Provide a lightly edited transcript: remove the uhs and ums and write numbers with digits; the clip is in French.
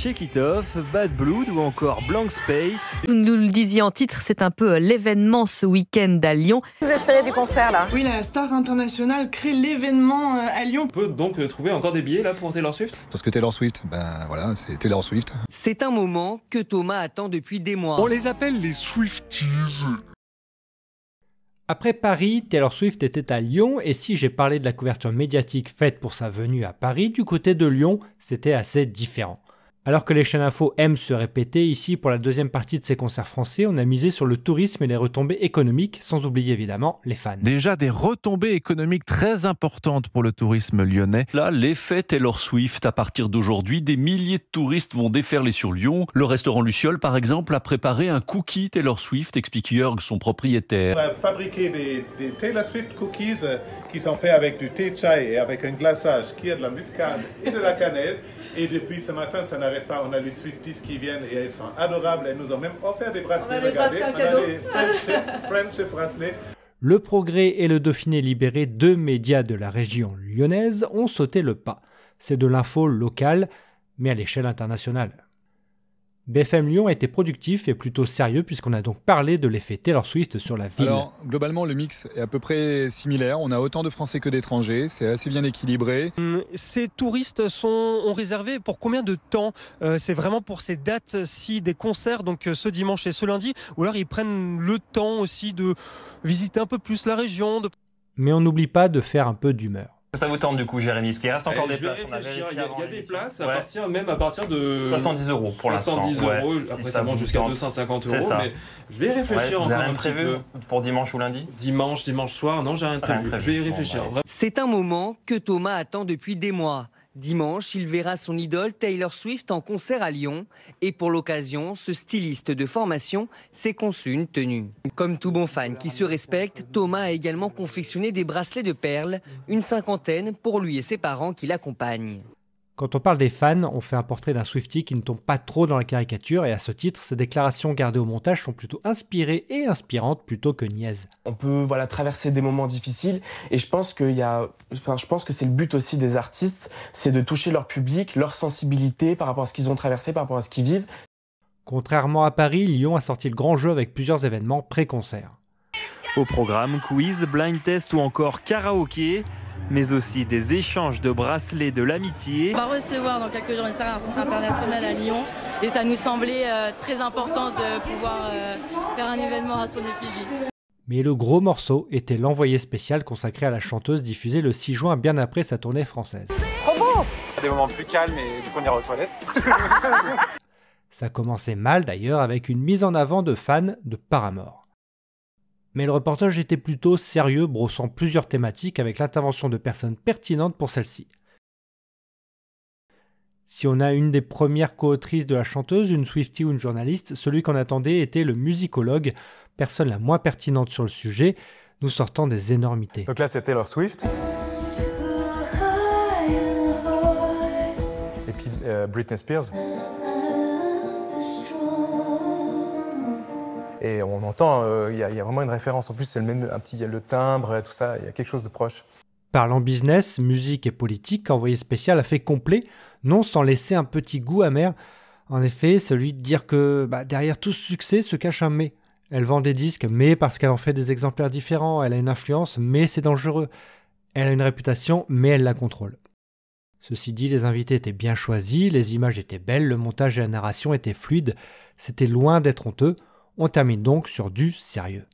Shake It Off, Bad Blood ou encore Blank Space. Vous nous le disiez en titre, c'est un peu l'événement ce week-end à Lyon. Vous espérez du concert là? Oui, la star internationale crée l'événement à Lyon. On peut donc trouver encore des billets là pour Taylor Swift? Parce que Taylor Swift, ben voilà, c'est Taylor Swift. C'est un moment que Thomas attend depuis des mois. On les appelle les Swifties. Après Paris, Taylor Swift était à Lyon et si j'ai parlé de la couverture médiatique faite pour sa venue à Paris, du côté de Lyon, c'était assez différent. Alors que les chaînes info aiment se répéter, ici pour la deuxième partie de ces concerts français, on a misé sur le tourisme et les retombées économiques, sans oublier évidemment les fans. Déjà des retombées économiques très importantes pour le tourisme lyonnais. Là, l'effet Taylor Swift, à partir d'aujourd'hui, des milliers de touristes vont déferler sur Lyon. Le restaurant Luciole, par exemple, a préparé un cookie Taylor Swift, explique Jörg, son propriétaire. On a fabriqué des Taylor Swift cookies qui sont faits avec du thé chai et avec un glaçage qui a de la muscade et de la cannelle. Et depuis ce matin, ça n'arrête pas. On a les Swifties qui viennent et elles sont adorables. Elles nous ont même offert des bracelets. Regardez, on a les Friendship bracelets. Le Progrès et le Dauphiné Libéré, deux médias de la région lyonnaise, ont sauté le pas. C'est de l'info locale, mais à l'échelle internationale. BFM Lyon a été productif et plutôt sérieux puisqu'on a donc parlé de l'effet Taylor Swift sur la ville. Alors, globalement, le mix est à peu près similaire. On a autant de Français que d'étrangers. C'est assez bien équilibré. Ces touristes ont réservé pour combien de temps? C'est vraiment pour ces dates-ci des concerts, donc ce dimanche et ce lundi, ou alors ils prennent le temps aussi de visiter un peu plus la région. Mais on n'oublie pas de faire un peu d'humeur. Ça vous tente du coup, Jérémy? Parce qu'il reste encore des places. Il y a des places à partir de 70 € pour l'instant. 70 €, après si ça monte jusqu'à 250 €. Mais je vais y réfléchir encore un petit peu. Pour dimanche ou lundi? Dimanche soir, non, j'ai rien prévu. Je vais y réfléchir. C'est un moment que Thomas attend depuis des mois. Dimanche, il verra son idole Taylor Swift en concert à Lyon. Et pour l'occasion, ce styliste de formation s'est conçu une tenue. Comme tout bon fan qui se respecte, Thomas a également confectionné des bracelets de perles, une cinquantaine pour lui et ses parents qui l'accompagnent. Quand on parle des fans, on fait un portrait d'un Swiftie qui ne tombe pas trop dans la caricature et à ce titre, ses déclarations gardées au montage sont plutôt inspirées et inspirantes plutôt que niaises. On peut traverser des moments difficiles et je pense que c'est le but aussi des artistes, c'est de toucher leur public, leur sensibilité par rapport à ce qu'ils ont traversé, par rapport à ce qu'ils vivent. Contrairement à Paris, Lyon a sorti le grand jeu avec plusieurs événements pré-concert. Au programme, quiz, blind test ou encore karaoké, mais aussi des échanges de bracelets de l'amitié. On va recevoir dans quelques jours une star internationale à Lyon et ça nous semblait très important de pouvoir faire un événement à son effigie. Mais le gros morceau était l'envoyé spécial consacré à la chanteuse diffusé le 6 juin bien après sa tournée française. Trop beau! Des moments plus calmes et du coup on ira aux toilettes. Ça commençait mal d'ailleurs avec une mise en avant de fans de Paramore. Mais le reportage était plutôt sérieux, brossant plusieurs thématiques avec l'intervention de personnes pertinentes pour celle-ci. Si on a une des premières co-autrices de la chanteuse, une Swiftie ou une journaliste, celui qu'on attendait était le musicologue, personne la moins pertinente sur le sujet, nous sortant des énormités. Donc là c'est Taylor Swift. Et puis Britney Spears. Et on entend, il y a vraiment une référence. En plus, c'est le même, le timbre, tout ça, il y a quelque chose de proche. Parlant business, musique et politique, Envoyé spécial a fait complet, non sans laisser un petit goût amer. En effet, celui de dire que derrière tout ce succès se cache un mais. Elle vend des disques, mais parce qu'elle en fait des exemplaires différents. Elle a une influence, mais c'est dangereux. Elle a une réputation, mais elle la contrôle. Ceci dit, les invités étaient bien choisis, les images étaient belles, le montage et la narration étaient fluides. C'était loin d'être honteux. On termine donc sur du sérieux.